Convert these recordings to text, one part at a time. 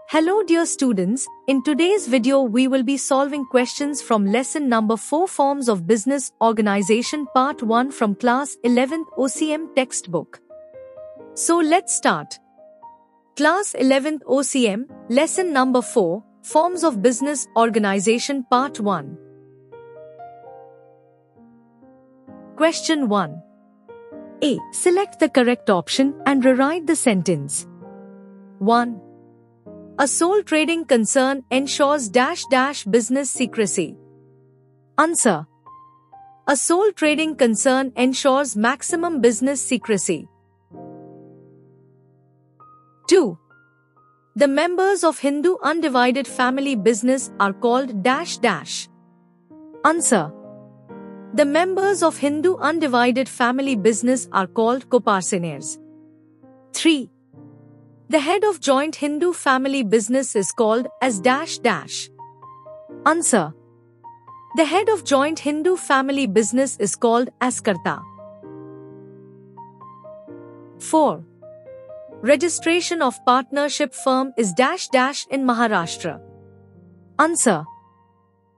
Hello dear students, in today's video we will be solving questions from lesson number 4 Forms of Business Organization Part 1 from class 11th OCM textbook. So let's start. Class 11th OCM, lesson number 4, Forms of Business Organization Part 1. Question 1. A. Select the correct option and rewrite the sentence. 1. A sole trading concern ensures business secrecy. Answer. A sole trading concern ensures maximum business secrecy. 2. The members of Hindu undivided family business are called Answer. The members of Hindu undivided family business are called coparceners. 3. The head of joint Hindu family business is called as Answer. The head of joint Hindu family business is called as Karta. 4. Registration of partnership firm is in Maharashtra. Answer.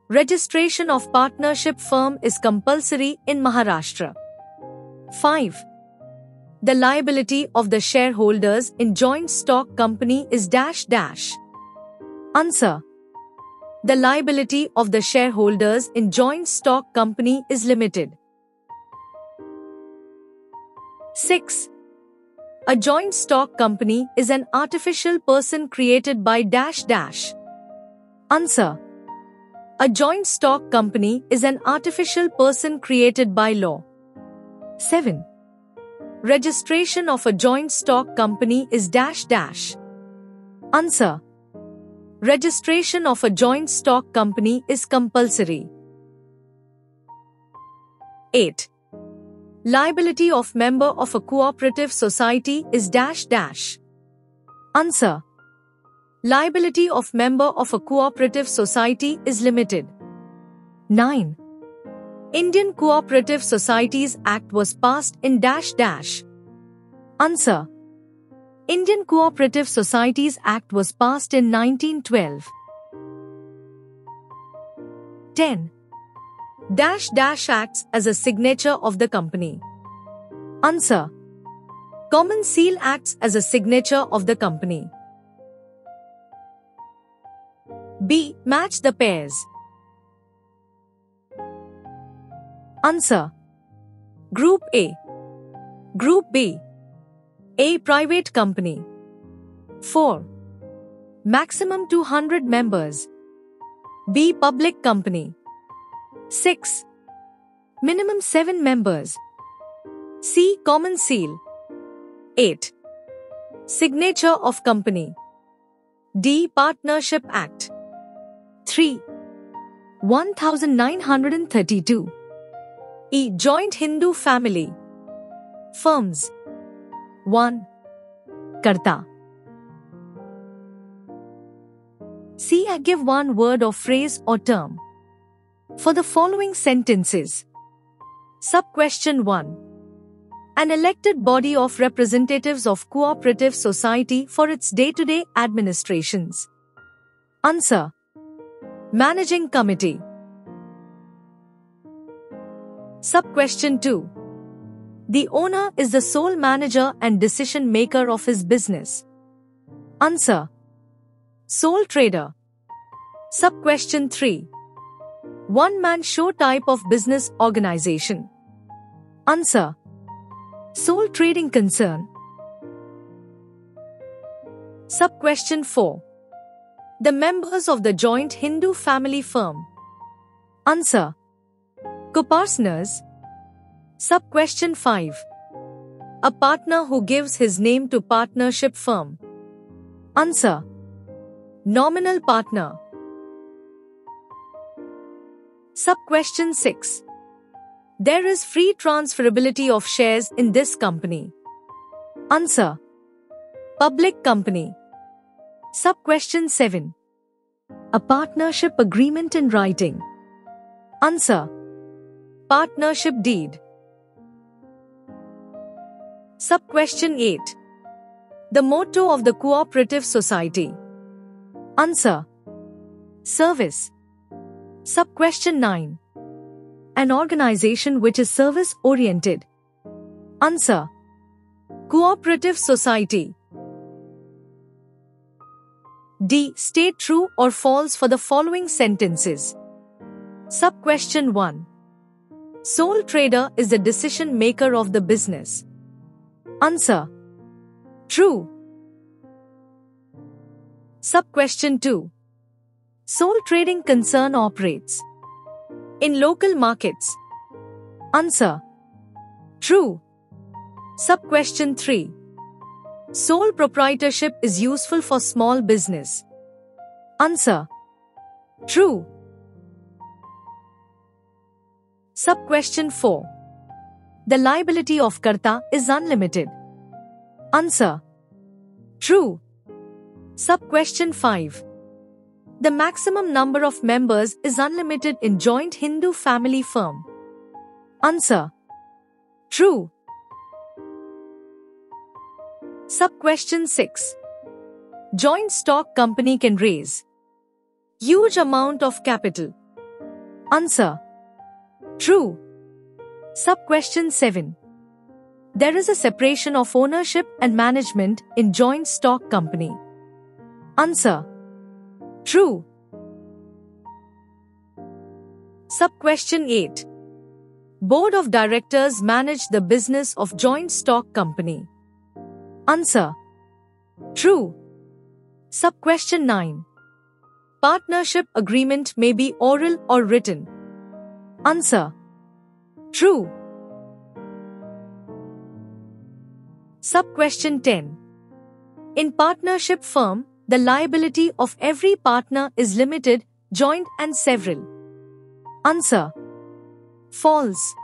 Registration of partnership firm is compulsory in Maharashtra. 5. The liability of the shareholders in joint stock company is Answer. The liability of the shareholders in joint stock company is limited. 6. A joint stock company is an artificial person created by Answer. A joint stock company is an artificial person created by law. 7. Registration of a joint stock company is Answer. Registration of a joint stock company is compulsory. 8. Liability of member of a cooperative society is Answer. Liability of member of a cooperative society is limited. 9. Indian Cooperative Societies Act was passed in Answer. Indian Cooperative Societies Act was passed in 1912. 10. Acts as a signature of the company. Answer. Common seal acts as a signature of the company. B. Match the pairs. Answer. Group A. Group B. A private company. 4. Maximum 200 members. B public company. 6. Minimum 7 members. C common seal. 8. Signature of company. D Partnership Act. 3. 1932. E. Joint Hindu family. Firms. 1. Karta. C. Give one word or phrase or term for the following sentences. Sub-question 1. An elected body of representatives of cooperative society for its day-to-day administrations. Answer. Managing committee. Sub-question 2. The owner is the sole manager and decision maker of his business. Answer. Sole trader. Sub-question 3. One-man show type of business organization. Answer. Sole trading concern. Sub-question 4. The members of the joint Hindu family firm. Answer. Coparceners. Sub-question 5. A partner who gives his name to partnership firm. Answer. Nominal partner. Sub-question 6. There is free transferability of shares in this company. Answer. Public company. Sub-question 7. A partnership agreement in writing. Answer. Partnership deed. Sub-question 8. The motto of the cooperative society. Answer. Service. Sub-question 9. An organization which is service-oriented. Answer. Cooperative society. D. State true or false for the following sentences. Sub-question 1. Sole trader is the decision maker of the business. Answer. True. Sub-question 2. Sole trading concern operates in local markets. Answer. True. Sub-question 3. Sole proprietorship is useful for small business. Answer. True. Sub-question 4. The liability of Karta is unlimited. Answer. True. Sub-question 5. The maximum number of members is unlimited in joint Hindu family firm. Answer. True. Sub-question 6. Joint stock company can raise huge amount of capital. Answer. True. Sub-question 7. There is a separation of ownership and management in joint stock company. Answer. True. Sub-question 8. Board of directors manage the business of joint stock company. Answer. True. Sub-question 9. Partnership agreement may be oral or written. Answer. True. Sub-question 10. In partnership firm, the liability of every partner is limited, joint and several. Answer. False.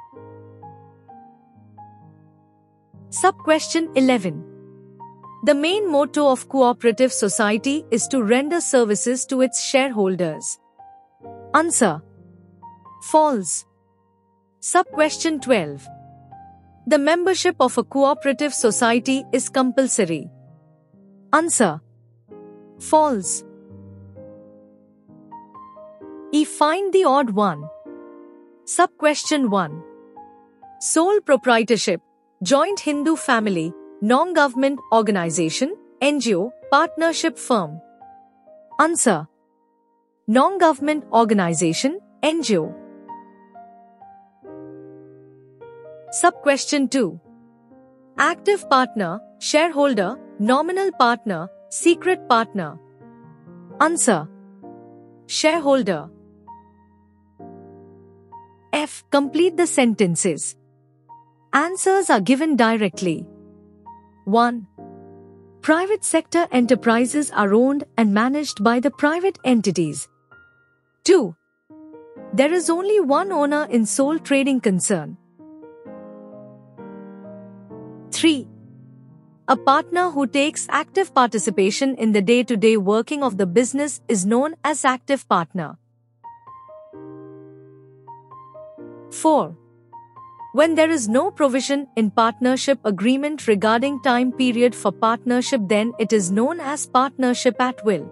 Sub-question 11. The main motto of cooperative society is to render services to its shareholders. Answer. False. Sub-question 12. The membership of a cooperative society is compulsory. Answer. False. E. Find the odd one. Sub-question 1. Sole proprietorship, joint Hindu family, non-government organization, NGO, partnership firm. Answer. Non-government organization, NGO. Sub-question 2. Active partner, shareholder, nominal partner, secret partner. Answer. Shareholder. F. Complete the sentences. Answers are given directly. 1. Private sector enterprises are owned and managed by the private entities. 2. There is only one owner in sole trading concern. 3. A partner who takes active participation in the day-to-day working of the business is known as active partner. 4. When there is no provision in partnership agreement regarding time period for partnership, then it is known as partnership at will.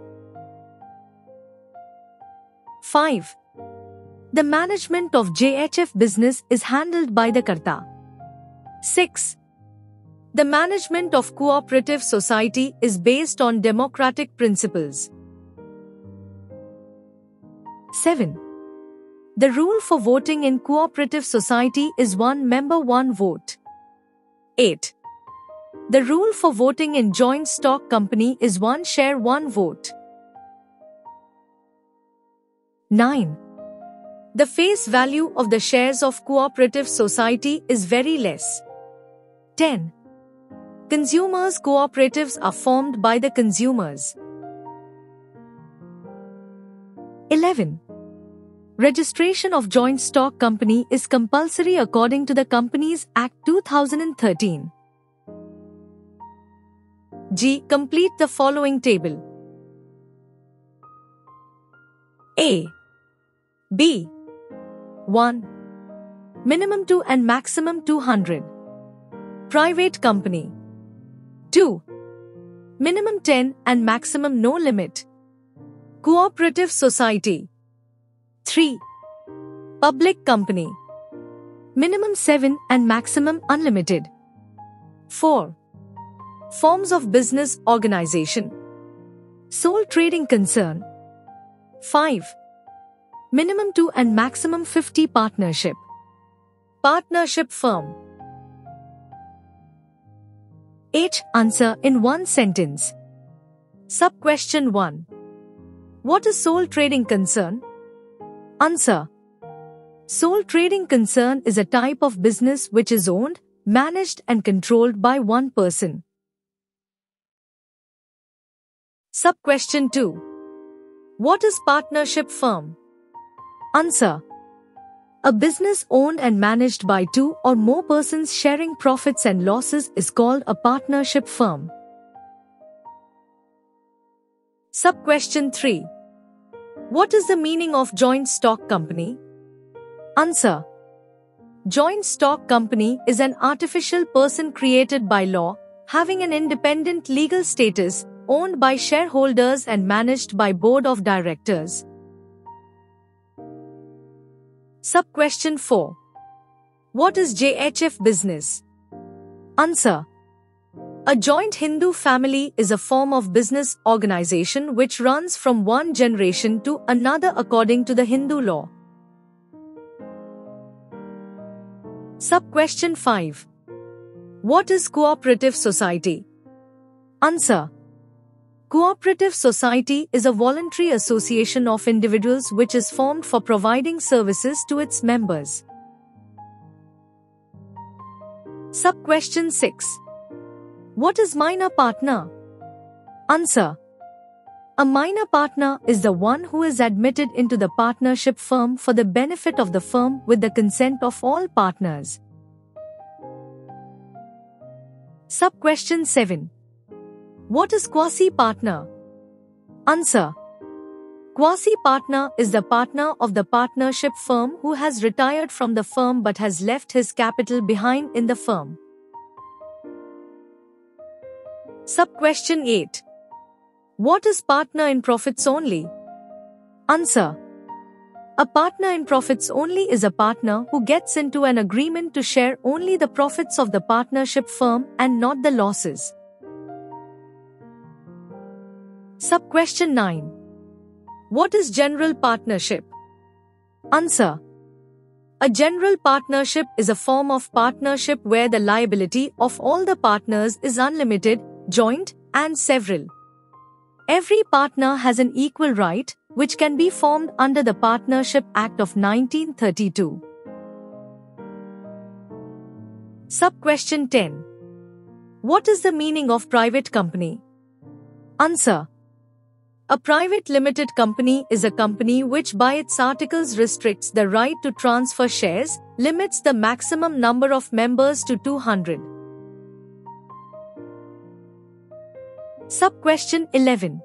5. The management of JHF business is handled by the Karta. 6. The management of cooperative society is based on democratic principles. 7. The rule for voting in cooperative society is 1 member 1 vote. 8. The rule for voting in joint stock company is 1 share 1 vote. 9. The face value of the shares of cooperative society is very less. 10. Consumers' cooperatives are formed by the consumers. 11. Registration of joint stock company is compulsory according to the Companies Act 2013. G. Complete the following table. A. B. 1. Minimum 2 and maximum 200. Private company. 2. Minimum 10 and maximum no limit. Cooperative society. 3. Public company. Minimum 7 and maximum unlimited. 4. Forms of business organization. Sole trading concern. 5. Minimum 2 and maximum 50 partnership. Partnership firm. 8. Answer in one sentence. Sub-question 1. What is sole trading concern? Answer. Sole trading concern is a type of business which is owned, managed and controlled by one person. Sub-question 2. What is partnership firm? Answer. A business owned and managed by two or more persons sharing profits and losses is called a partnership firm. Sub-question 3. What is the meaning of joint stock company? Answer. Joint stock company is an artificial person created by law, having an independent legal status, owned by shareholders and managed by board of directors. Sub-question 4. What is JHF business? Answer. A joint Hindu family is a form of business organization which runs from one generation to another according to the Hindu law. Sub-question 5. What is cooperative society? Answer. Cooperative society is a voluntary association of individuals which is formed for providing services to its members. Sub-question 6. What is minor partner? Answer. A minor partner is the one who is admitted into the partnership firm for the benefit of the firm with the consent of all partners. Sub-question 7. What is quasi-partner? Answer. Quasi-partner is the partner of the partnership firm who has retired from the firm but has left his capital behind in the firm. Sub-question 8. What is partner in profits only? Answer. A partner in profits only is a partner who gets into an agreement to share only the profits of the partnership firm and not the losses. Sub-question 9. What is general partnership? Answer. A general partnership is a form of partnership where the liability of all the partners is unlimited, joint, and several. Every partner has an equal right, which can be formed under the Partnership Act of 1932. Sub-question 10. What is the meaning of private company? Answer. A private limited company is a company which by its articles restricts the right to transfer shares, limits the maximum number of members to 200. Sub-question 11.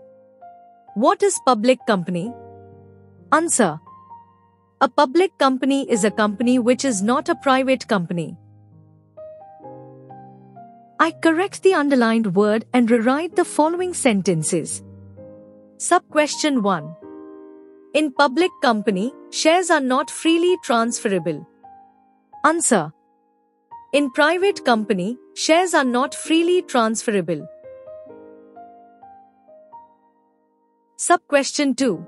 What is public company? Answer. A public company is a company which is not a private company. I correct the underlined word and rewrite the following sentences. Sub-question 1. In public company, shares are not freely transferable. Answer. In private company, shares are not freely transferable. Sub-question 2.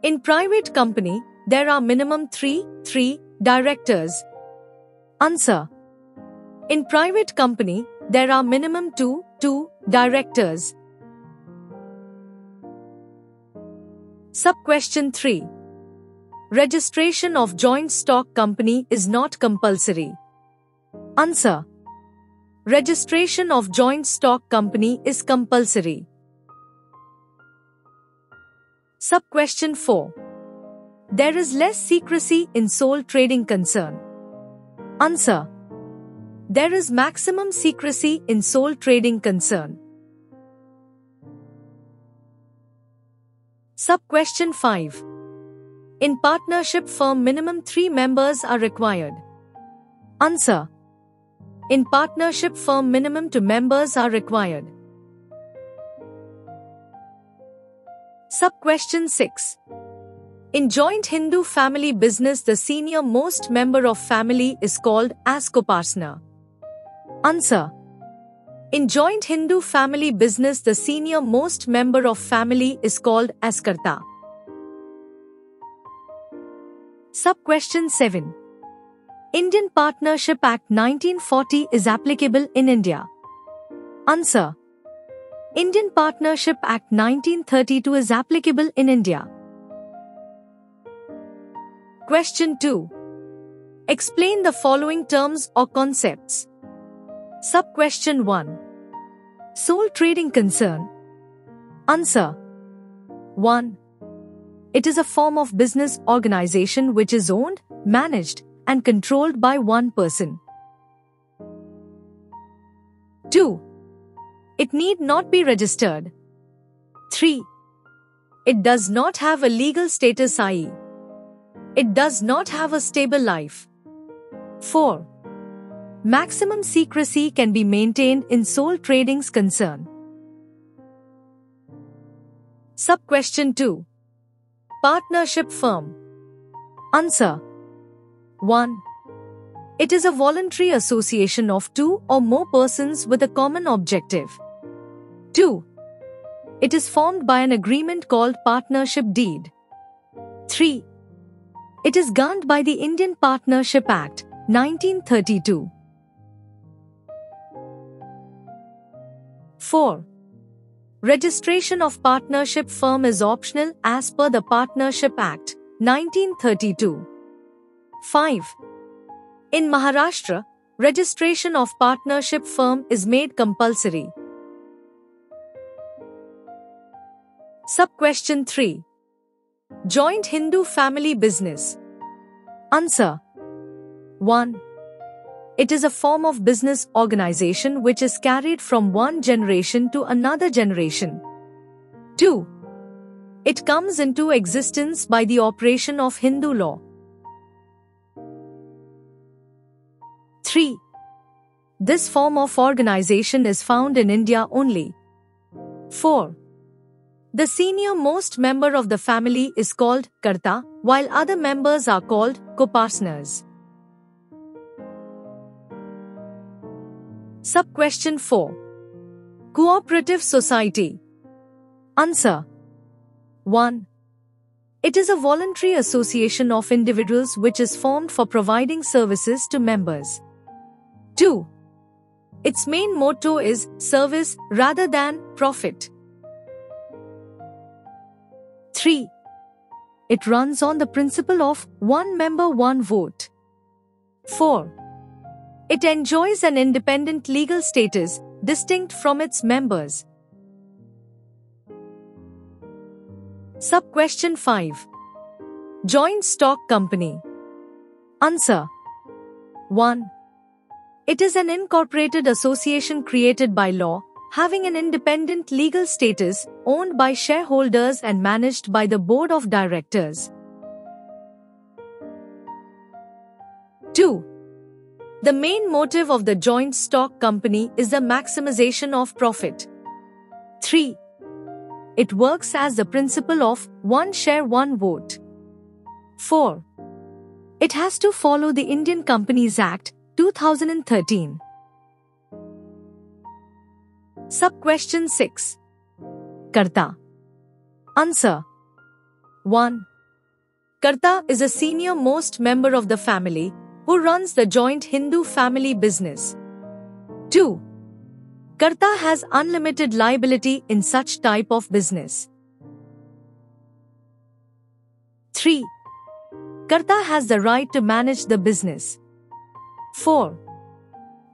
In private company, there are minimum 3 directors. Answer. In private company, there are minimum 2 directors. Sub-question 3. Registration of joint stock company is not compulsory. Answer. Registration of joint stock company is compulsory. Sub-question 4. There is less secrecy in sole trading concern. Answer. There is maximum secrecy in sole trading concern. Sub-question 5. In partnership firm minimum 3 members are required. Answer. In partnership firm minimum 2 members are required. Sub-question 6. In joint Hindu family business, the senior most member of family is called as co-partner. Answer. In joint Hindu family business, the senior most member of family is called as Karta. Sub-question 7. Indian Partnership Act 1940 is applicable in India. Answer. Indian Partnership Act 1932 is applicable in India. Question 2. Explain the following terms or concepts. Sub-question 1. Sole trading concern. Answer. 1. It is a form of business organization which is owned, managed, and controlled by one person. 2. It need not be registered. 3. It does not have a legal status, i.e., it does not have a stable life. 4. Maximum secrecy can be maintained in sole trading's concern. Sub-question 2. Partnership firm. Answer. 1. It is a voluntary association of two or more persons with a common objective. 2. It is formed by an agreement called partnership deed. 3. It is governed by the Indian Partnership Act, 1932. 4. Registration of partnership firm is optional as per the Partnership Act, 1932. 5. In Maharashtra, registration of partnership firm is made compulsory. Sub-question 3. Joint Hindu family business. Answer. 1. It is a form of business organization which is carried from one generation to another generation. 2. It comes into existence by the operation of Hindu law. 3. This form of organization is found in India only. 4. The senior most member of the family is called Karta, while other members are called co-partners. Sub-question 4. Cooperative society. Answer. 1. It is a voluntary association of individuals which is formed for providing services to members. 2. Its main motto is service rather than profit. 3. It runs on the principle of one member, one vote. 4. It enjoys an independent legal status, distinct from its members. Sub-question 5. Joint stock company. Answer. 1. It is an incorporated association created by law, having an independent legal status, owned by shareholders and managed by the board of directors. 2. The main motive of the joint stock company is the maximization of profit. 3. It works as the principle of one share, one vote. 4. It has to follow the Indian Companies Act, 2013. Sub-question 6. Karta. Answer. 1. Karta is a senior most member of the family who runs the joint Hindu family business. 2. Karta has unlimited liability in such type of business. 3. Karta has the right to manage the business. 4.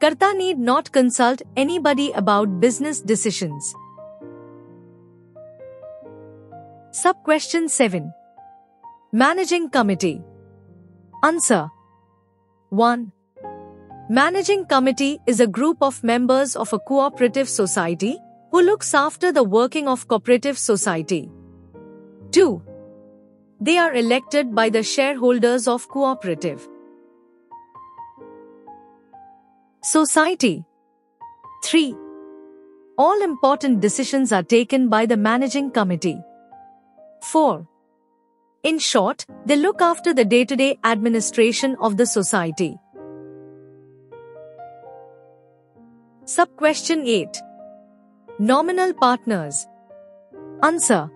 Karta need not consult anybody about business decisions. Sub-question 7. Managing committee. Answer. 1. Managing committee is a group of members of a cooperative society who looks after the working of cooperative society. 2. They are elected by the shareholders of cooperative society. 3. All important decisions are taken by the managing committee. 4. In short, they look after the day-to-day administration of the society. Sub-question 8. Nominal partners. Answer.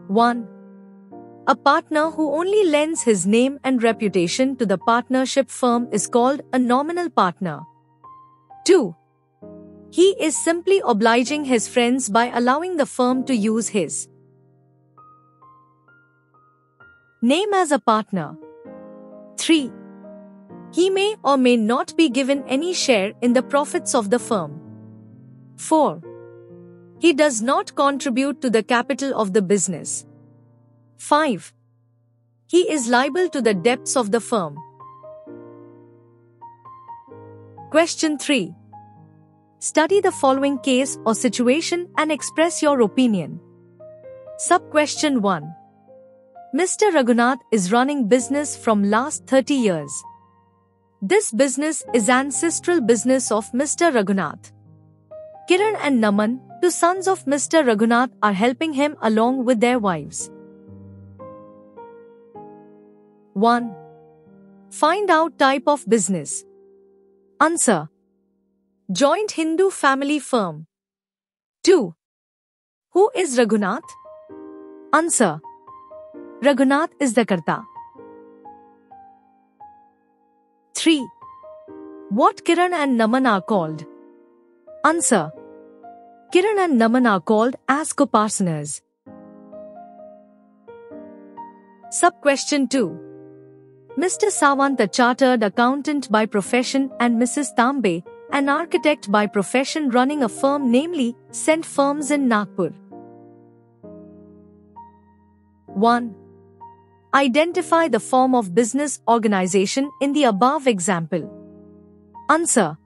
1. A partner who only lends his name and reputation to the partnership firm is called a nominal partner. 2. He is simply obliging his friends by allowing the firm to use his name as a partner. 3. He may or may not be given any share in the profits of the firm. 4. He does not contribute to the capital of the business. 5. He is liable to the debts of the firm. Question 3. Study the following case or situation and express your opinion. Sub-question 1. Mr. Raghunath is running business from last 30 years. This business is ancestral business of Mr. Raghunath. Kiran and Naman, two sons of Mr. Raghunath, are helping him along with their wives. 1. Find out type of business. Answer. Joint Hindu family firm. 2. Who is Raghunath? Answer. Raghunath is the Karta. 3. What Kiran and Naman are called? Answer. Kiran and Naman are called as co-partners. Sub-question 2. Mr. Sawant, a chartered accountant by profession, and Mrs. Tambe, an architect by profession, running a firm namely Cent Firms in Nagpur. 1. Identify the form of business organization in the above example. Answer.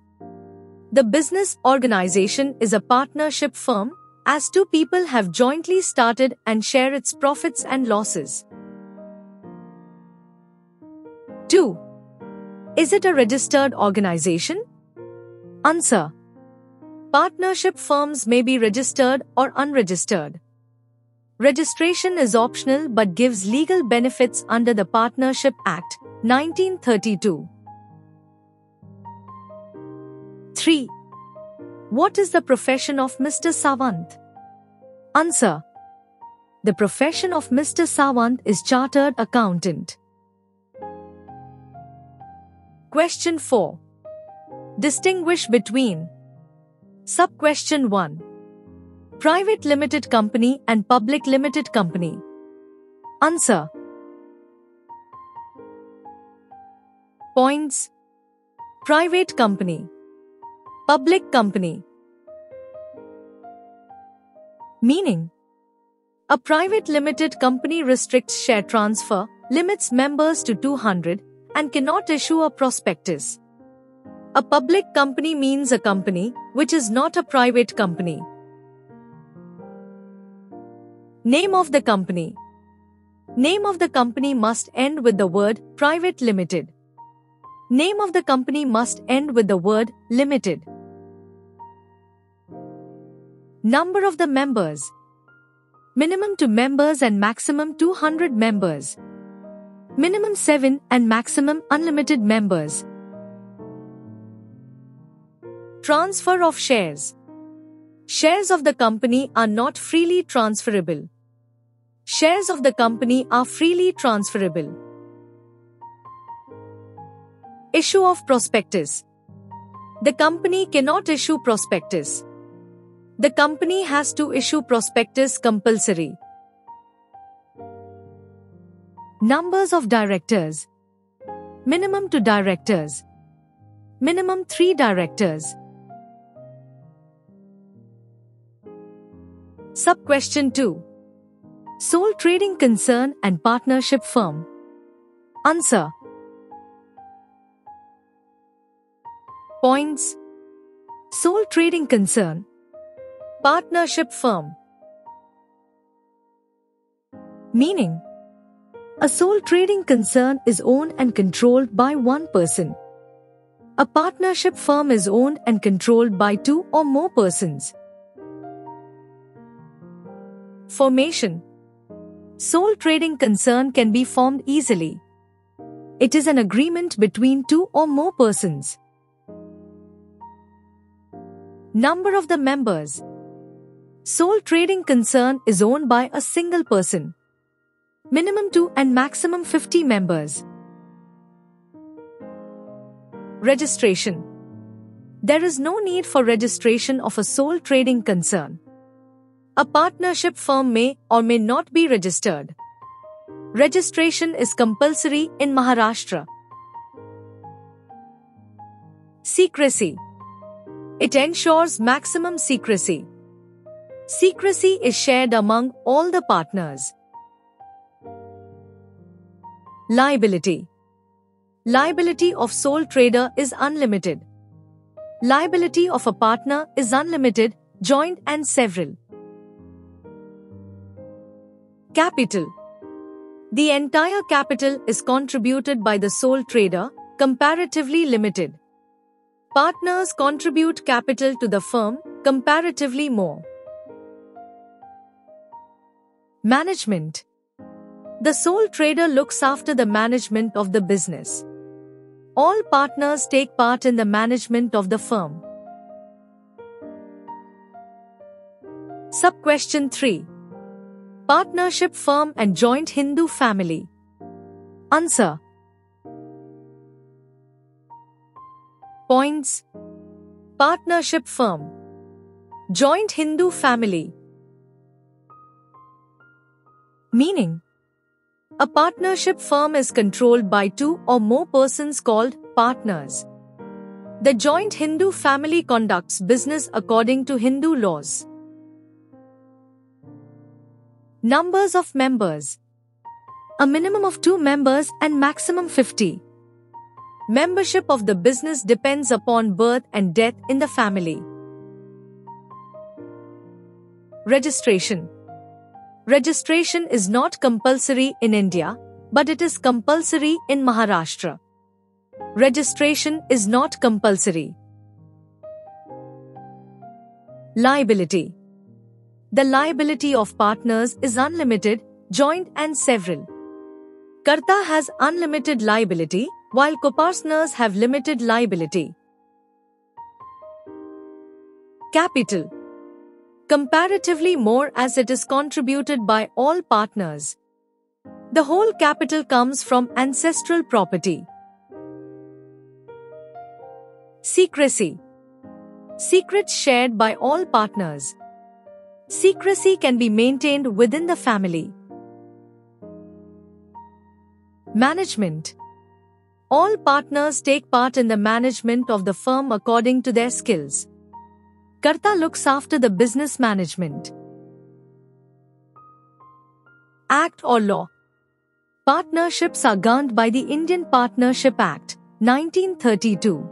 The business organization is a partnership firm, as two people have jointly started and share its profits and losses. 2. Is it a registered organization? Answer. Partnership firms may be registered or unregistered. Registration is optional but gives legal benefits under the Partnership Act, 1932. 3. What is the profession of Mr. Sawant? Answer. The profession of Mr. Sawant is chartered accountant. Question 4. Distinguish between Sub-question 1. Private limited company and public limited company. Answer. Points. Private company. Public company. Meaning. A private limited company restricts share transfer, limits members to 200, and cannot issue a prospectus. A public company means a company which is not a private company. Name of the company. Name of the company must end with the word private limited. Name of the company must end with the word limited. Number of the members. Minimum 2 members and maximum 200 members. Minimum 7 and maximum unlimited members. Transfer of shares. Shares of the company are not freely transferable. Shares of the company are freely transferable. Issue of prospectus. The company cannot issue prospectus. The company has to issue prospectus compulsory. Numbers of directors. Minimum 2 directors. Minimum 3 directors. Sub-question 2. Sole trading concern and partnership firm. Answer. Points. Sole trading concern. Partnership firm. Meaning. A sole trading concern is owned and controlled by one person. A partnership firm is owned and controlled by 2 or more persons. Formation. Sole trading concern can be formed easily. It is an agreement between two or more persons. Number of the members. Sole trading concern is owned by a single person. Minimum 2 and maximum 50 members. Registration. There is no need for registration of a sole trading concern. A partnership firm may or may not be registered. Registration is compulsory in Maharashtra. Secrecy. It ensures maximum secrecy. Secrecy is shared among all the partners. Liability. Liability of sole trader is unlimited. Liability of a partner is unlimited, joint and several. Capital. The entire capital is contributed by the sole trader, comparatively limited. Partners contribute capital to the firm, comparatively more. Management. The sole trader looks after the management of the business. All partners take part in the management of the firm. Sub-question 3. Partnership firm and joint Hindu family. Answer. Points. Partnership firm. Joint Hindu family. Meaning. A partnership firm is controlled by two or more persons called partners. The joint Hindu family conducts business according to Hindu laws. Numbers of members. A minimum of 2 members and maximum 50. Membership of the business depends upon birth and death in the family. Registration. Registration is not compulsory in India, but it is compulsory in Maharashtra. Registration is not compulsory. Liability. The liability of partners is unlimited, joint and several. Karta has unlimited liability, while co-partners have limited liability. Capital. Comparatively more as it is contributed by all partners. The whole capital comes from ancestral property. Secrecy. Secrets shared by all partners. Secrecy can be maintained within the family. Management. All partners take part in the management of the firm according to their skills. Karta looks after the business management. Act or law. Partnerships are governed by the Indian Partnership Act, 1932.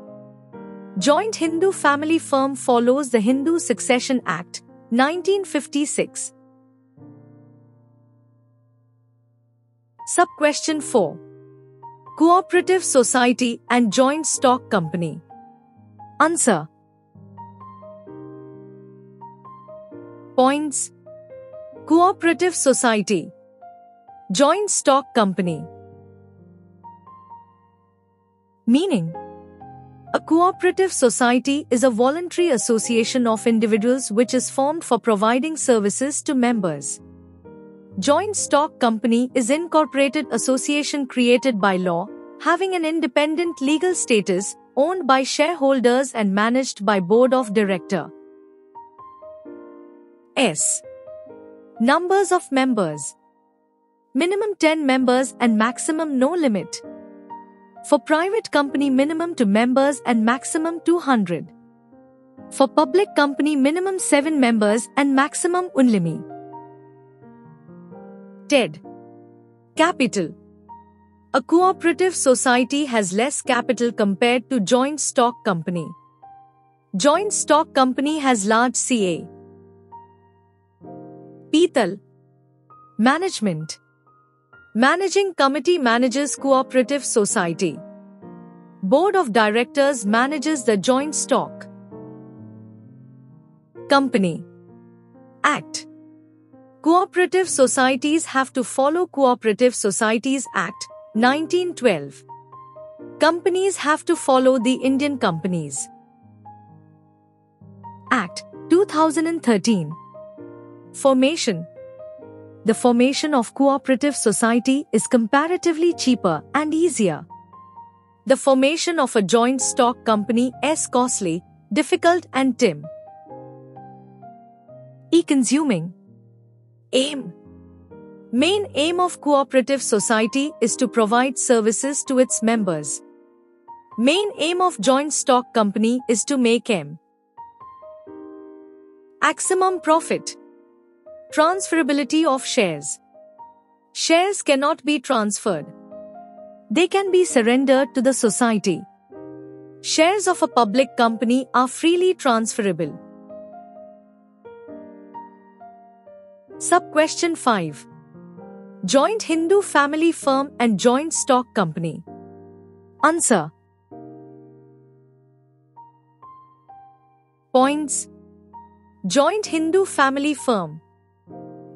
Joint Hindu family firm follows the Hindu Succession Act, 1956. Sub-question 4. Cooperative Society and Joint Stock Company. Answer. Points. Cooperative Society. Joint Stock Company. Meaning. A cooperative society is a voluntary association of individuals which is formed for providing services to members. Joint Stock Company is incorporated association created by law, having an independent legal status, owned by shareholders and managed by Board of Director. S. Numbers of members. Minimum 10 members and maximum no limit. For private company minimum 2 members and maximum 200. For public company minimum 7 members and maximum unlimited. TED. Capital. A cooperative society has less capital compared to joint stock company. Joint stock company has large CA. Petal. Management. Managing committee manages cooperative society. Board of directors manages the joint stock company. Act. Cooperative societies have to follow Cooperative Societies Act, 1912. Companies have to follow the Indian Companies Act, 2013. Formation. The formation of cooperative society is comparatively cheaper and easier. The formation of a joint stock company is costly, difficult and time consuming. Aim. Main aim of cooperative society is to provide services to its members. Main aim of joint stock company is to make maximum profit. Transferability of shares. Shares cannot be transferred. They can be surrendered to the society. Shares of a public company are freely transferable. Sub-question 5. Joint Hindu family firm and joint stock company. Answer. Points. Joint Hindu family firm.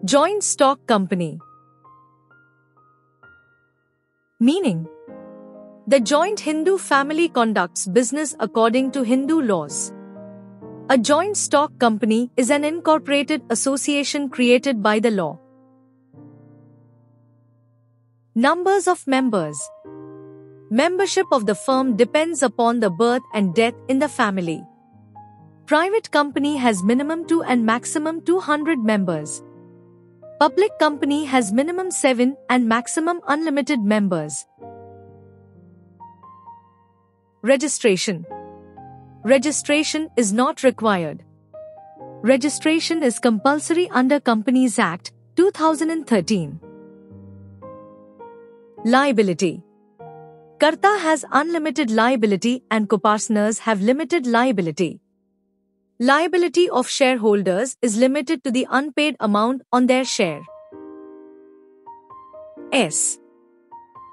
Joint stock company. Meaning. The joint Hindu family conducts business according to Hindu laws. A joint stock company is an incorporated association created by the law. Numbers of members. Membership of the firm depends upon the birth and death in the family. Private company has minimum 2 and maximum 200 members. Public company has minimum 7 and maximum unlimited members. Registration. Registration is not required. Registration is compulsory under Companies Act, 2013. Liability. Karta has unlimited liability and co-partners have limited liability. Liability of shareholders is limited to the unpaid amount on their share. S.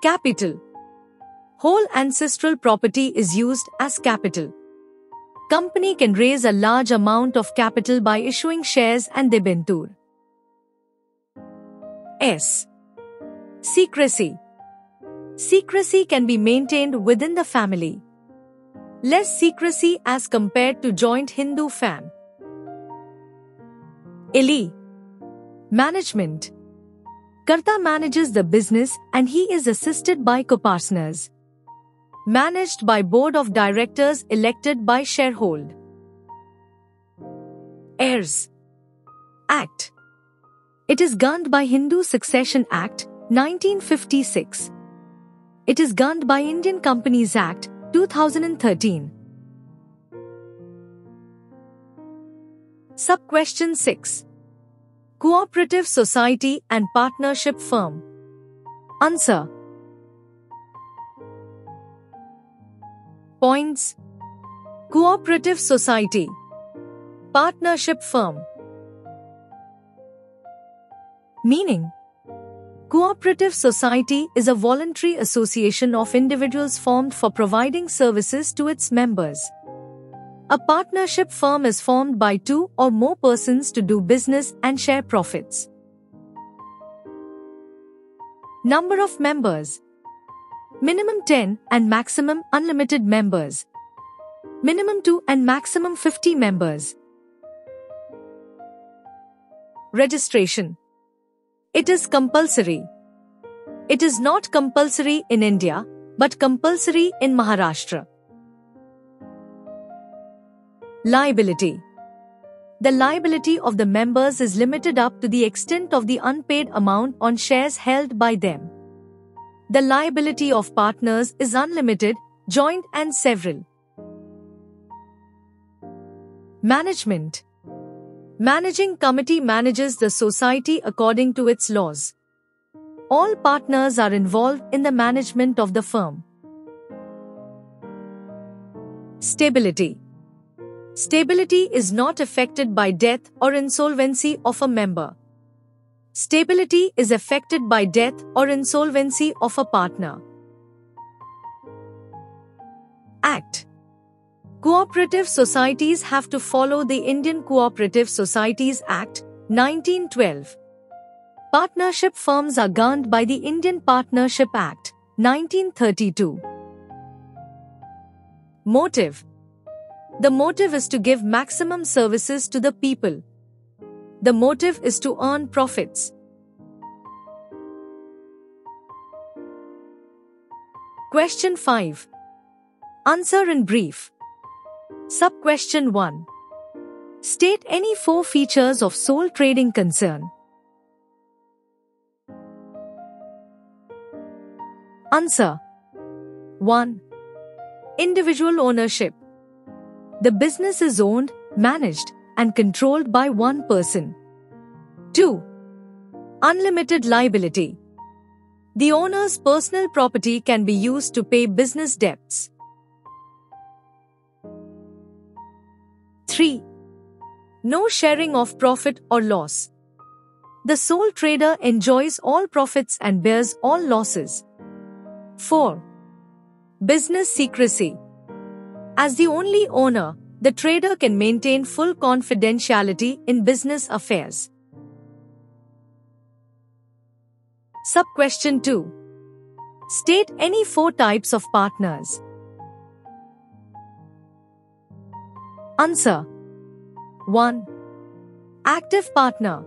Capital. Whole ancestral property is used as capital. Company can raise a large amount of capital by issuing shares and debenture. S. Secrecy. Secrecy can be maintained within the family. Less secrecy as compared to joint Hindu fam. LE. Management. Karta manages the business and he is assisted by co-partners. Managed by board of directors elected by sharehold. Heirs. Act. It is governed by Hindu Succession Act, 1956. It is governed by Indian Companies Act, 2013. Sub-question 6. Cooperative society and partnership firm. Answer. Points. Cooperative society. Partnership firm. Meaning. Cooperative society is a voluntary association of individuals formed for providing services to its members. A partnership firm is formed by 2 or more persons to do business and share profits. Number of members. Minimum 10 and maximum unlimited members. Minimum 2 and maximum 50 members. Registration. It is compulsory. It is not compulsory in India, but compulsory in Maharashtra. Liability. The liability of the members is limited up to the extent of the unpaid amount on shares held by them. The liability of partners is unlimited, joint and several. Management. Managing committee manages the society according to its laws. All partners are involved in the management of the firm. Stability. Stability is not affected by death or insolvency of a member. Stability is affected by death or insolvency of a partner. Act. Cooperative societies have to follow the Indian Cooperative Societies Act, 1912. Partnership firms are governed by the Indian Partnership Act, 1932. Motive. The motive is to give maximum services to the people. The motive is to earn profits. Question 5. Answer in brief. Sub-question 1. State any 4 features of sole trading concern. Answer. 1. Individual ownership. The business is owned, managed, and controlled by one person. 2. Unlimited liability. The owner's personal property can be used to pay business debts. 3. No sharing of profit or loss. The sole trader enjoys all profits and bears all losses. 4. Business secrecy. As the only owner, the trader can maintain full confidentiality in business affairs. Sub-question 2. State any 4 types of partners. Answer. 1. Active partner.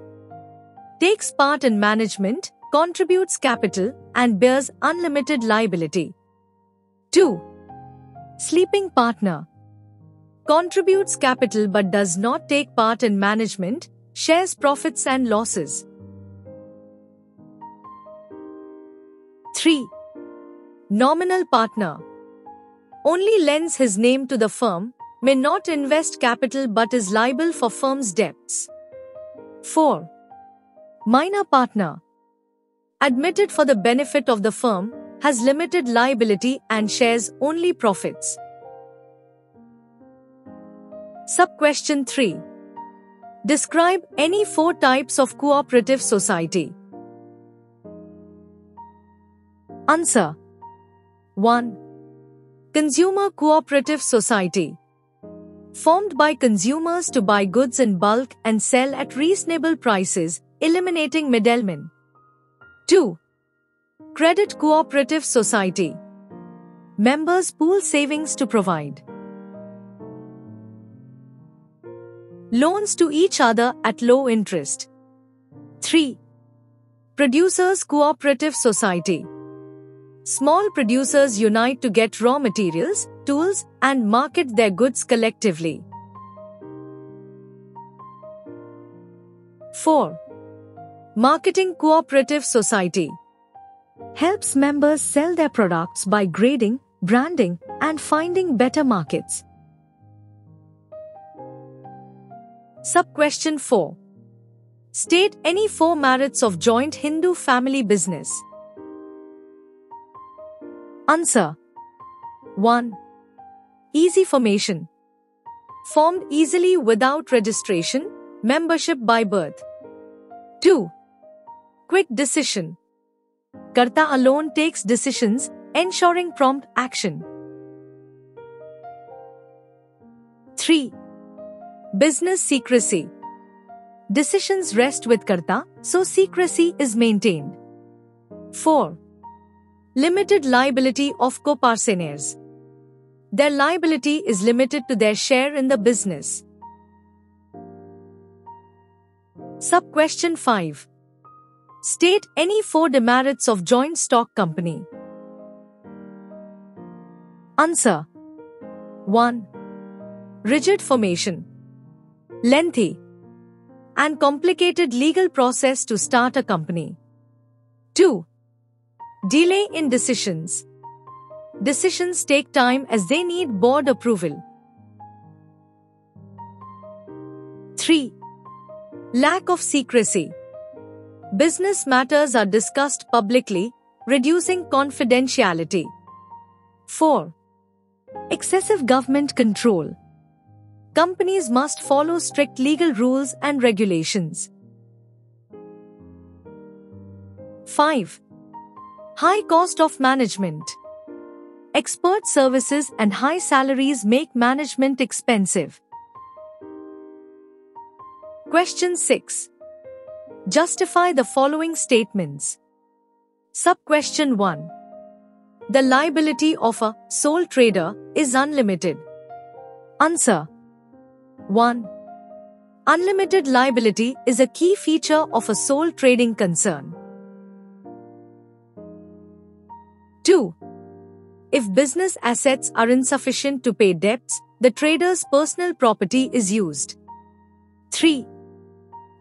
Takes part in management, contributes capital, and bears unlimited liability. 2. Sleeping partner. Contributes capital but does not take part in management, shares profits and losses. 3. Nominal partner. Only lends his name to the firm, may not invest capital but is liable for firm's debts. 4. Minor partner. Admitted for the benefit of the firm, has limited liability and shares only profits. Sub-question 3. Describe any 4 types of cooperative society. Answer. 1. Consumer cooperative society. Formed by consumers to buy goods in bulk and sell at reasonable prices, eliminating middlemen. 2. Credit cooperative society. Members pool savings to provide loans to each other at low interest. 3. Producers cooperative society. Small producers unite to get raw materials, tools, and market their goods collectively. 4. Marketing cooperative society. Helps members sell their products by grading, branding, and finding better markets. Sub-question 4. State any 4 merits of joint Hindu family business. Answer. 1. Easy formation. Formed easily without registration, membership by birth. 2. Quick decision. Karta alone takes decisions, ensuring prompt action. 3. Business secrecy. Decisions rest with Karta, so secrecy is maintained. 4. Limited liability of co-partners. Their liability is limited to their share in the business. Sub-question 5. State any 4 demerits of joint stock company. Answer. 1. Rigid formation. Lengthy and complicated legal process to start a company. 2. Delay in decisions. Decisions take time as they need board approval. 3. Lack of secrecy. Business matters are discussed publicly, reducing confidentiality. 4. Excessive government control. Companies must follow strict legal rules and regulations. 5. High cost of management. Expert services and high salaries make management expensive. Question 6. Justify the following statements. Sub-question 1. The liability of a sole trader is unlimited. Answer. 1. Unlimited liability is a key feature of a sole trading concern. 2. If business assets are insufficient to pay debts, the trader's personal property is used. 3.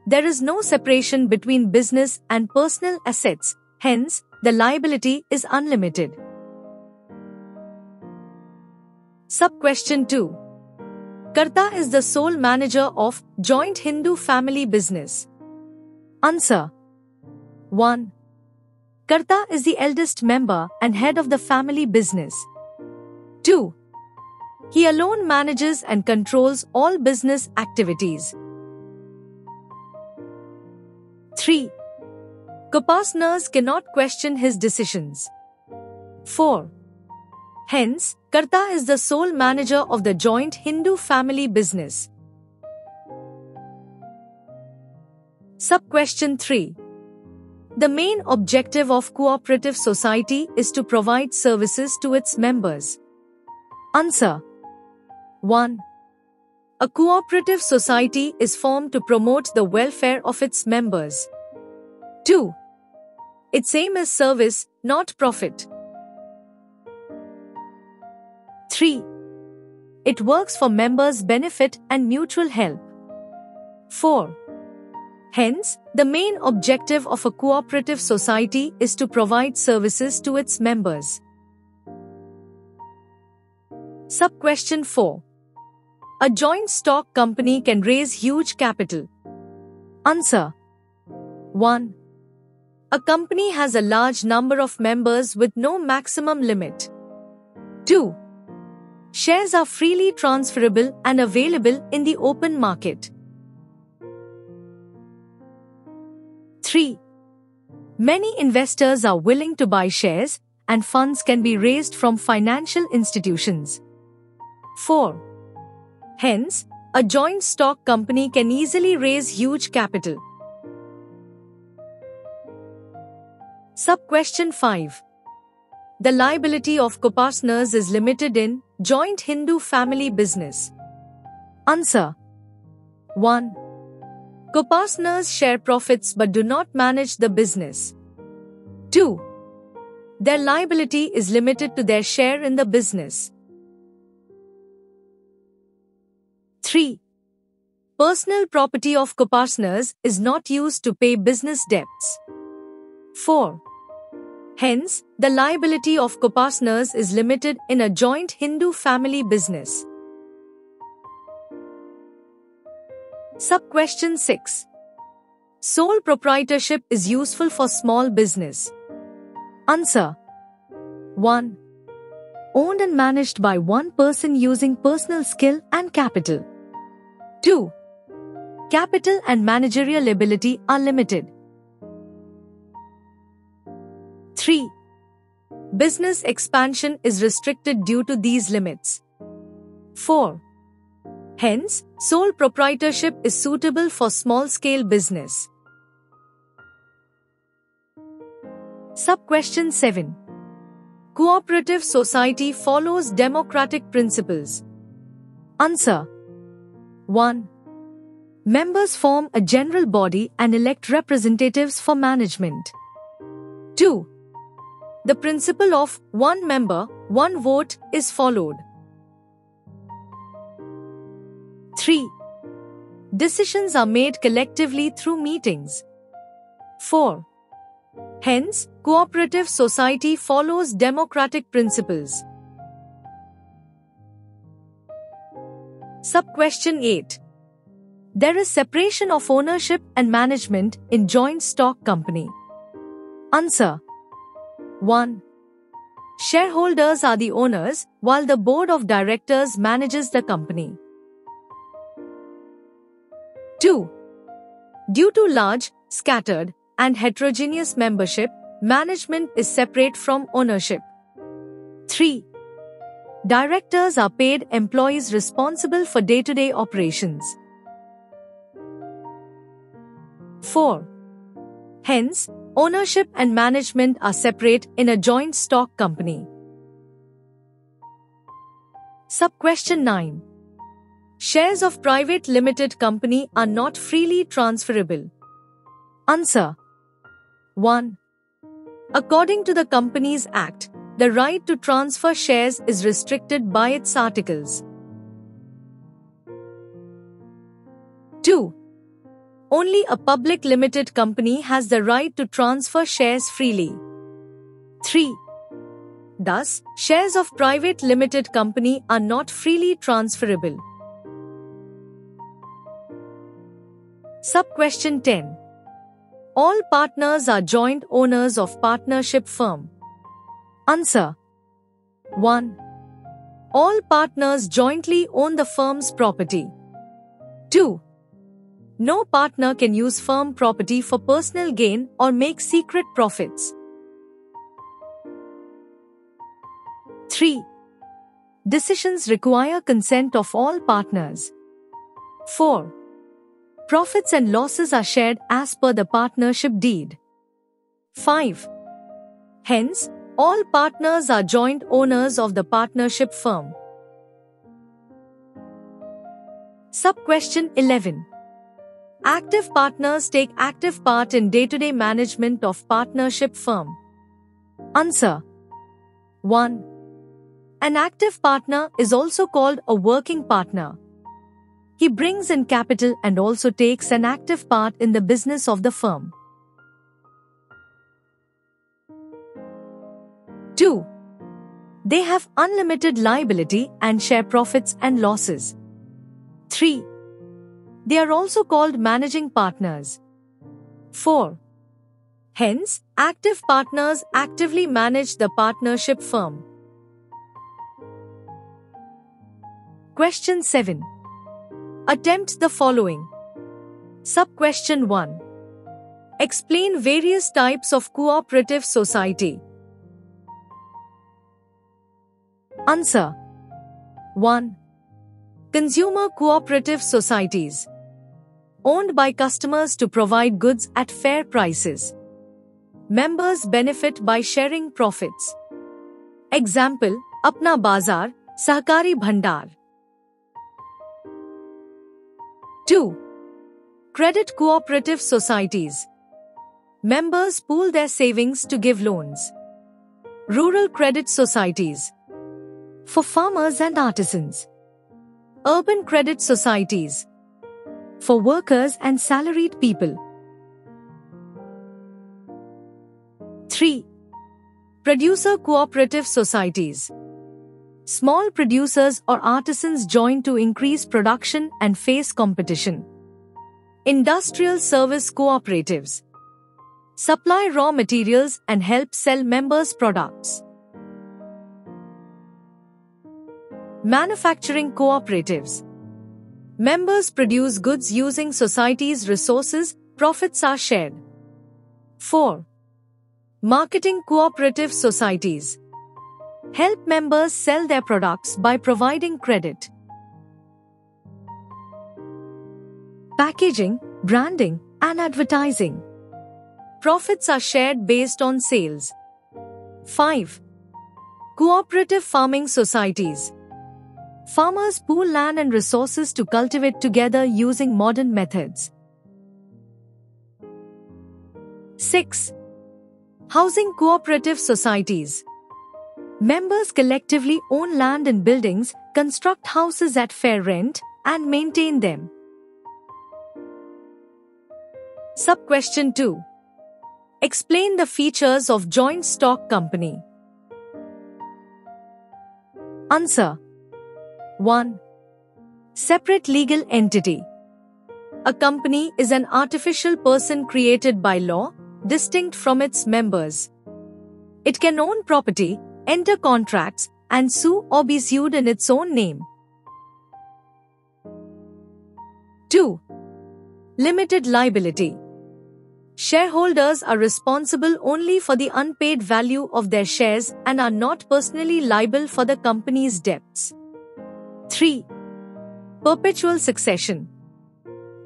There is no separation between business and personal assets, hence, the liability is unlimited. Sub-question 2. Karta is the sole manager of joint Hindu family business. Answer. 1. Karta is the eldest member and head of the family business. 2. He alone manages and controls all business activities. 3. Co-partners cannot question his decisions. 4. Hence, Karta is the sole manager of the joint Hindu family business. Sub-question 3. The main objective of cooperative society is to provide services to its members. Answer. 1. A cooperative society is formed to promote the welfare of its members. 2. Its aim is service, not profit. 3. It works for members' benefit and mutual help. 4. Hence, the main objective of a cooperative society is to provide services to its members. Sub-question 4. A joint stock company can raise huge capital. Answer. 1. A company has a large number of members with no maximum limit. 2. Shares are freely transferable and available in the open market. 3. Many investors are willing to buy shares, and funds can be raised from financial institutions. 4. Hence, a joint stock company can easily raise huge capital. Sub-question 5. The liability of co-partners is limited in joint Hindu family business. Answer. 1. Co-partners share profits but do not manage the business. 2. Their liability is limited to their share in the business. 3. Personal property of co-partners is not used to pay business debts. 4. Hence, the liability of co-partners is limited in a joint Hindu family business. Sub-question 6. Sole proprietorship is useful for small business. Answer. 1. Owned and managed by one person using personal skill and capital. 2. Capital and managerial ability are limited. 3. Business expansion is restricted due to these limits. 4. Hence, sole proprietorship is suitable for small-scale business. Sub-question 7. Cooperative society follows democratic principles. Answer. 1. Members form a general body and elect representatives for management. 2. The principle of one member, one vote is followed. 3. Decisions are made collectively through meetings. 4. Hence, cooperative society follows democratic principles. Sub-question 8. There is separation of ownership and management in joint stock company. Answer. 1. Shareholders are the owners, while the board of directors manages the company. 2. Due to large, scattered, and heterogeneous membership, management is separate from ownership. 3. Directors are paid employees responsible for day-to-day operations. 4. Hence, ownership and management are separate in a joint stock company. Sub-question 9. Shares of private limited company are not freely transferable. Answer. 1. According to the Companies Act, the right to transfer shares is restricted by its articles. 2. Only a public limited company has the right to transfer shares freely. 3. Thus, shares of private limited company are not freely transferable. Sub-question 10. All partners are joint owners of partnership firm. Answer. 1. All partners jointly own the firm's property. 2. No partner can use firm property for personal gain or make secret profits. 3. Decisions require consent of all partners. 4. Profits and losses are shared as per the partnership deed. 5. Hence, all partners are joint owners of the partnership firm. Sub-question 11. Active partners take active part in day-to-day management of partnership firm. Answer. 1. An active partner is also called a working partner. He brings in capital and also takes an active part in the business of the firm. 2. They have unlimited liability and share profits and losses. 3. They are also called managing partners. 4. Hence, active partners actively manage the partnership firm. Question 7. Attempt the following. Sub-question 1. Explain various types of cooperative society. Answer. 1. Consumer cooperative societies. Owned by customers to provide goods at fair prices. Members benefit by sharing profits. Example, Apna Bazaar, Sahkari Bhandar. 2. Credit cooperative societies. Members pool their savings to give loans. Rural credit societies. For farmers and artisans. Urban credit societies. For workers and salaried people. 3. Producer cooperative societies. Small producers or artisans join to increase production and face competition. Industrial service cooperatives. Supply raw materials and help sell members' products. Manufacturing cooperatives. Members produce goods using society's resources, profits are shared. 4. Marketing cooperative societies. Help members sell their products by providing credit. Packaging, branding, and advertising. Profits are shared based on sales. 5. Cooperative farming societies. Farmers pool land and resources to cultivate together using modern methods. 6. Housing cooperative societies. Members collectively own land and buildings, construct houses at fair rent, and maintain them. Sub-question 2. Explain the features of joint stock company. Answer. 1. Separate legal entity. A company is an artificial person created by law, distinct from its members. It can own property, enter contracts, and sue or be sued in its own name. 2. Limited liability. Shareholders are responsible only for the unpaid value of their shares and are not personally liable for the company's debts. 3. Perpetual succession.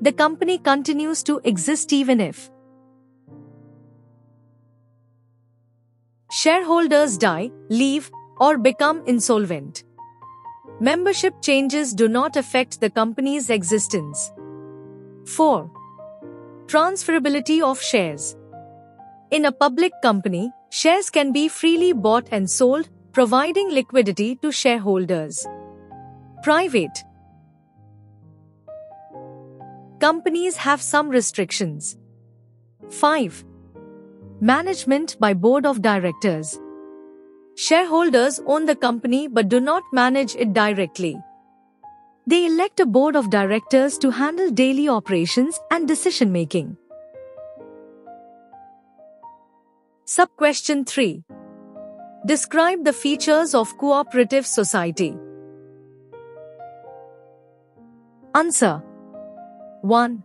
The company continues to exist even if Shareholders die, leave, or become insolvent. Membership changes do not affect the company's existence. 4. Transferability of shares. In a public company, shares can be freely bought and sold, providing liquidity to shareholders. Private companies have some restrictions. 5. Management by board of directors. Shareholders own the company but do not manage it directly. They elect a board of directors to handle daily operations and decision-making. Sub-question 3. Describe the features of cooperative society. Answer. 1.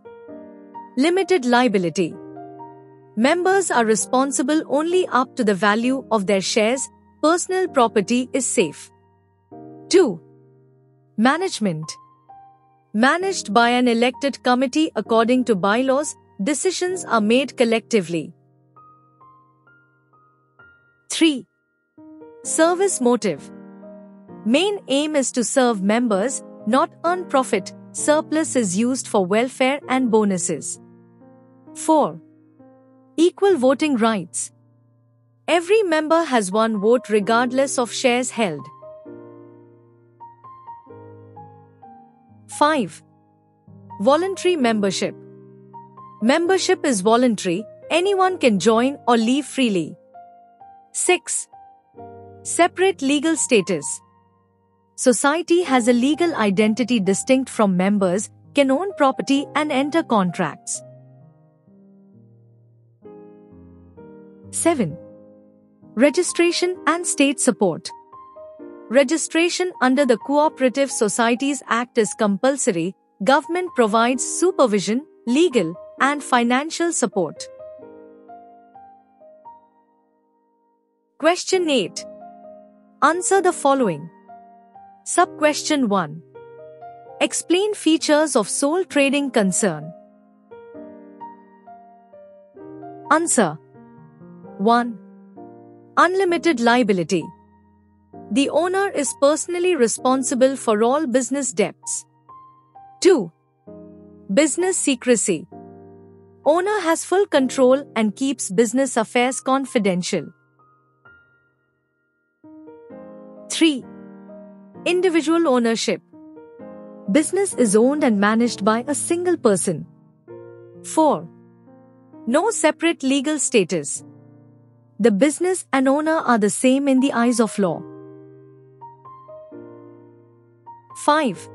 Limited liability. Members are responsible only up to the value of their shares. Personal property is safe. 2. Management. Managed by an elected committee according to bylaws, decisions are made collectively. 3. Service motive. Main aim is to serve members, not earn profit. Surplus is used for welfare and bonuses. 4. Equal voting rights. Every member has one vote regardless of shares held. 5. Voluntary membership. Membership is voluntary, anyone can join or leave freely. 6. Separate legal status. Society has a legal identity distinct from members, can own property and enter contracts. 7. Registration and state support. Registration under the Cooperative Societies Act is compulsory. Government provides supervision, legal, and financial support. Question 8. Answer the following. Sub-question 1. Explain features of sole trading concern. Answer. 1. Unlimited liability. The owner is personally responsible for all business debts. 2. Business secrecy. Owner has full control and keeps business affairs confidential. 3. Individual ownership. Business is owned and managed by a single person. 4. No separate legal status. The business and owner are the same in the eyes of law. 5.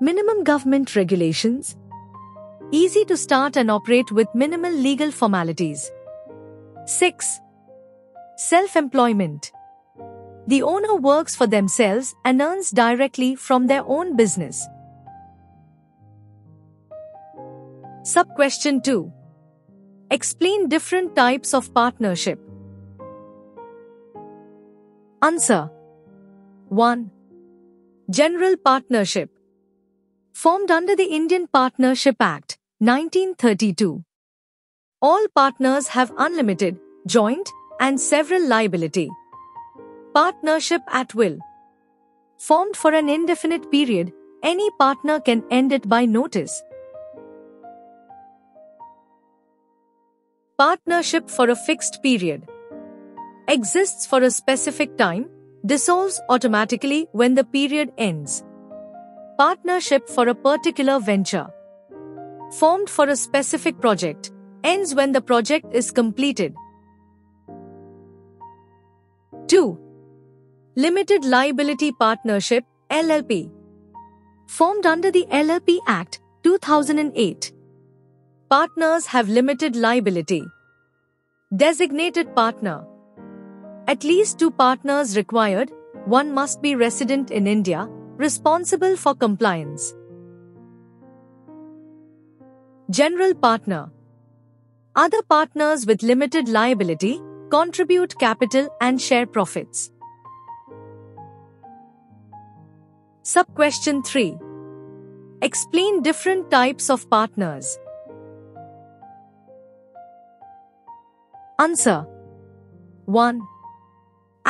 Minimum government regulations. Easy to start and operate with minimal legal formalities. 6. Self-employment. The owner works for themselves and earns directly from their own business. Sub-question 2. Explain different types of partnership. Answer. 1. General partnership. Formed under the Indian Partnership Act, 1932. All partners have unlimited, joint, and several liability. Partnership at will. Formed for an indefinite period, any partner can end it by notice. Partnership for a fixed period. Exists for a specific time, dissolves automatically when the period ends. Partnership for a particular venture. Formed for a specific project, ends when the project is completed. 2. Limited Liability Partnership, LLP. Formed under the LLP Act, 2008. Partners have limited liability. Designated partner. At least 2 partners required, one must be resident in India, responsible for compliance. General partner. Other partners with limited liability contribute capital and share profits. Sub-question 3. Explain different types of partners. Answer. 1.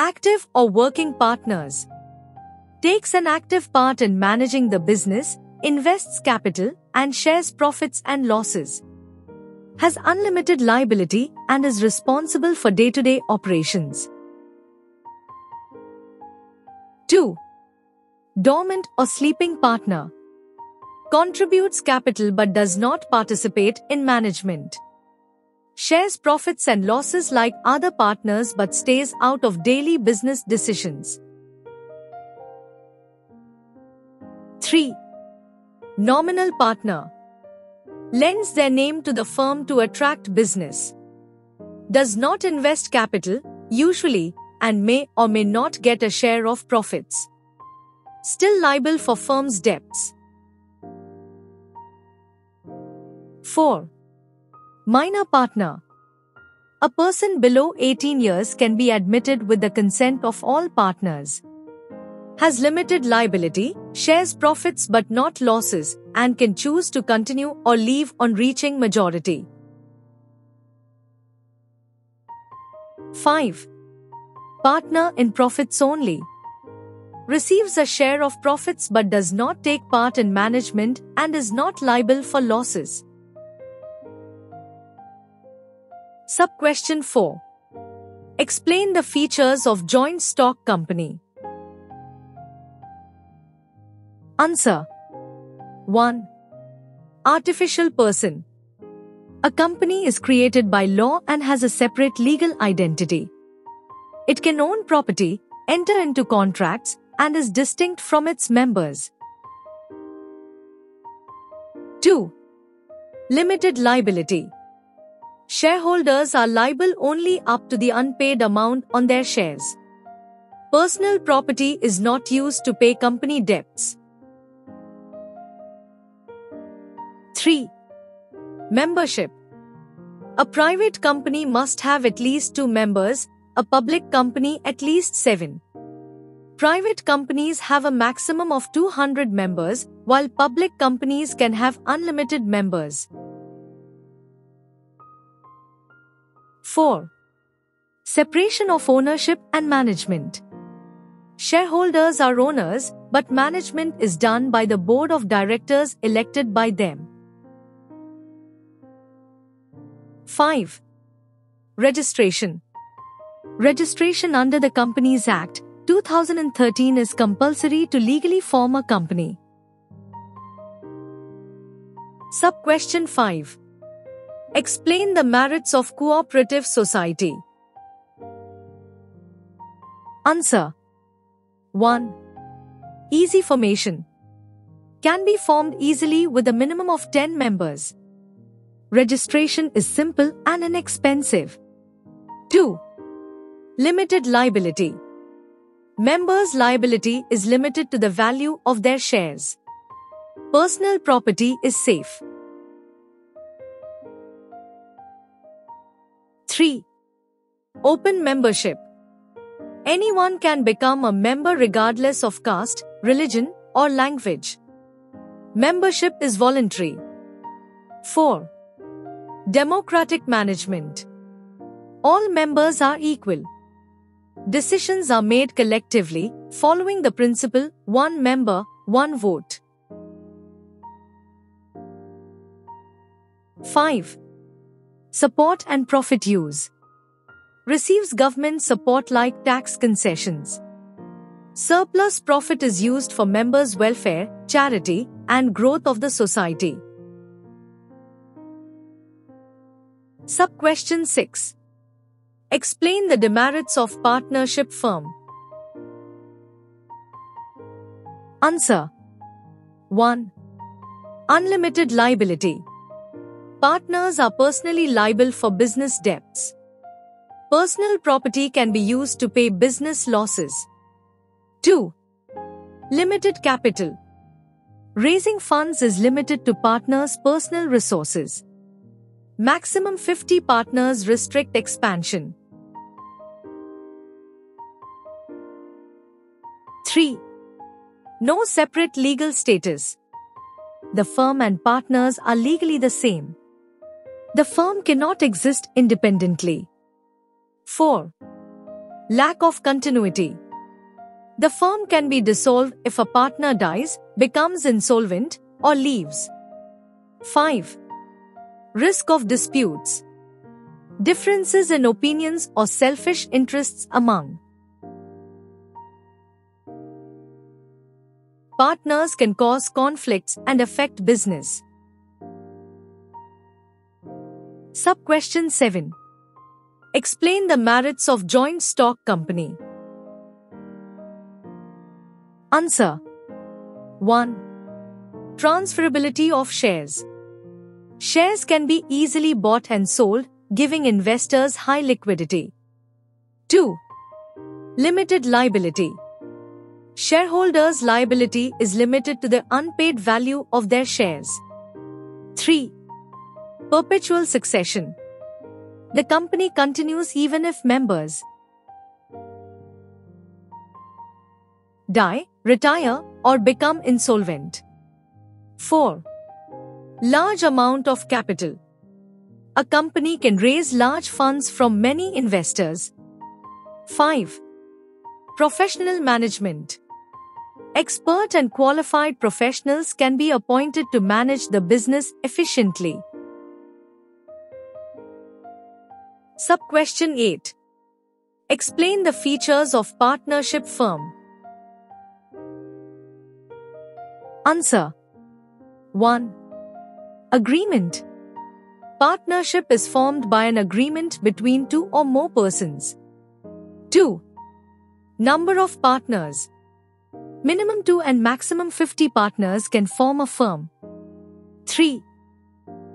Active or working partners. Takes an active part in managing the business, invests capital, and shares profits and losses. Has unlimited liability and is responsible for day-to-day operations. 2. Dormant or sleeping partner. Contributes capital but does not participate in management. Shares profits and losses like other partners but stays out of daily business decisions. 3. Nominal partner. Lends their name to the firm to attract business. Does not invest capital, usually, and may or may not get a share of profits. Still liable for firm's debts. 4. Minor partner. A person below 18 years can be admitted with the consent of all partners. Has limited liability, shares profits but not losses, and can choose to continue or leave on reaching majority. 5. Partner in profits only. Receives a share of profits but does not take part in management and is not liable for losses. Sub-question 4. Explain the features of joint stock company. Answer. 1. Artificial person. A company is created by law and has a separate legal identity. It can own property, enter into contracts, and is distinct from its members. 2. Limited liability. Shareholders are liable only up to the unpaid amount on their shares. Personal property is not used to pay company debts. 3. Membership. A private company must have at least 2 members, a public company at least 7. Private companies have a maximum of 200 members, while public companies can have unlimited members. 4. Separation of ownership and management. Shareholders are owners, but management is done by the board of directors elected by them. 5. Registration. Registration under the Companies Act, 2013 is compulsory to legally form a company. Sub-question 5. Explain the merits of cooperative society. Answer. 1. Easy formation. Can be formed easily with a minimum of 10 members. Registration is simple and inexpensive. 2. Limited liability. Members' liability is limited to the value of their shares. Personal property is safe. 3. Open membership. Anyone can become a member regardless of caste, religion, or language. Membership is voluntary. 4. Democratic management. All members are equal. Decisions are made collectively, following the principle, one member, one vote. 5. Support and profit use. Receives government support like tax concessions. Surplus profit is used for members' welfare, charity, and growth of the society. Sub-question 6. Explain the demerits of partnership firm. Answer. 1. Unlimited liability. Partners are personally liable for business debts. Personal property can be used to pay business losses. 2. Limited capital. Raising funds is limited to partners' personal resources. Maximum 50 partners restrict expansion. 3. No separate legal status. The firm and partners are legally the same. The firm cannot exist independently. 4. Lack of continuity. The firm can be dissolved if a partner dies, becomes insolvent, or leaves. 5. Risk of disputes. Differences in opinions or selfish interests among partners can cause conflicts and affect business. Sub-question 7. Explain the merits of joint stock company. Answer. 1. Transferability of shares. Shares can be easily bought and sold, giving investors high liquidity. 2. Limited liability. Shareholders' liability is limited to the unpaid value of their shares. 3. Perpetual succession. The company continues even if members die, retire, or become insolvent. 4. Large amount of capital. A company can raise large funds from many investors. 5. Professional management. Expert and qualified professionals can be appointed to manage the business efficiently. Sub-question 8. Explain the features of partnership firm. Answer. 1. Agreement. Partnership is formed by an agreement between two or more persons. 2. Number of partners. Minimum 2 and maximum 50 partners can form a firm. 3.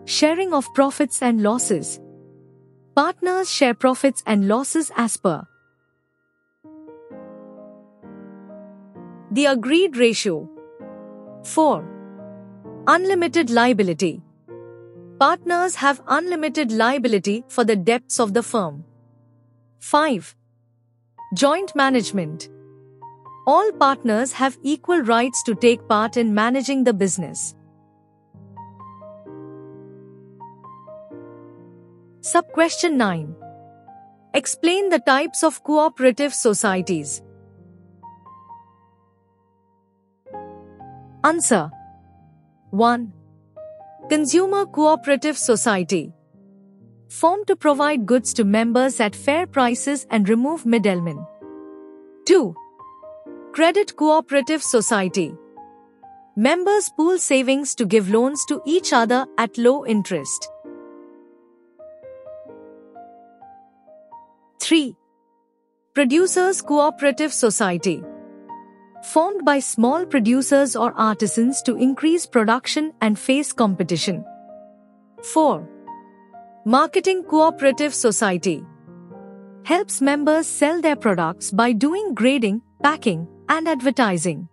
Sharing of profits and losses. Partners share profits and losses as per the agreed ratio. 4. Unlimited liability. Partners have unlimited liability for the debts of the firm. 5. Joint management. All partners have equal rights to take part in managing the business. Sub-question 9. Explain the types of cooperative societies. Answer. 1. Consumer Cooperative Society. Formed to provide goods to members at fair prices and remove middlemen. 2. Credit Cooperative Society. Members pool savings to give loans to each other at low interest. 3. Producers Cooperative Society. Formed by small producers or artisans to increase production and face competition. 4. Marketing Cooperative Society. Helps members sell their products by doing grading, packing, and advertising.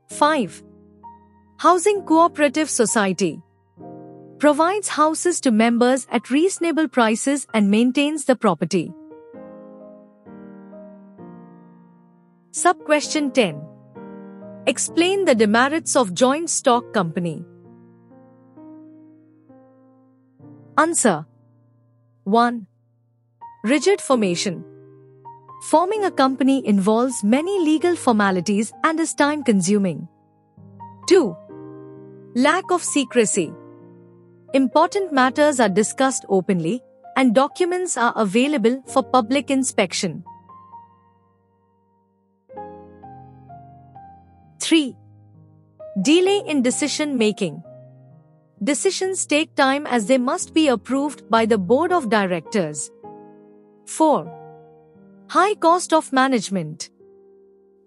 5. Housing Cooperative Society. Provides houses to members at reasonable prices and maintains the property. Sub-question 10. Explain the demerits of joint stock company. Answer. 1. Rigid formation. Forming a company involves many legal formalities and is time-consuming. 2. Lack of secrecy. Important matters are discussed openly, and documents are available for public inspection. 3. Delay in decision-making. Decisions take time as they must be approved by the board of directors. 4. High cost of management.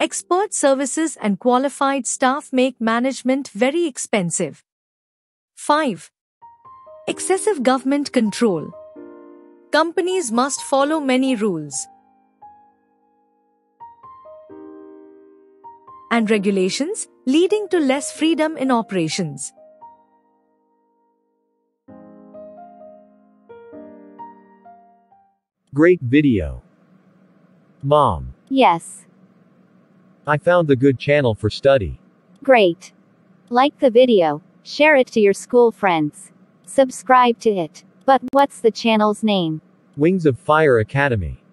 Expert services and qualified staff make management very expensive. 5. Excessive government control. Companies must follow many rules and regulations, leading to less freedom in operations. Great video. Mom. Yes. I found the good channel for study. Great. Like the video, share it to your school friends. Subscribe to it. But what's the channel's name? Wings of Fire Academy.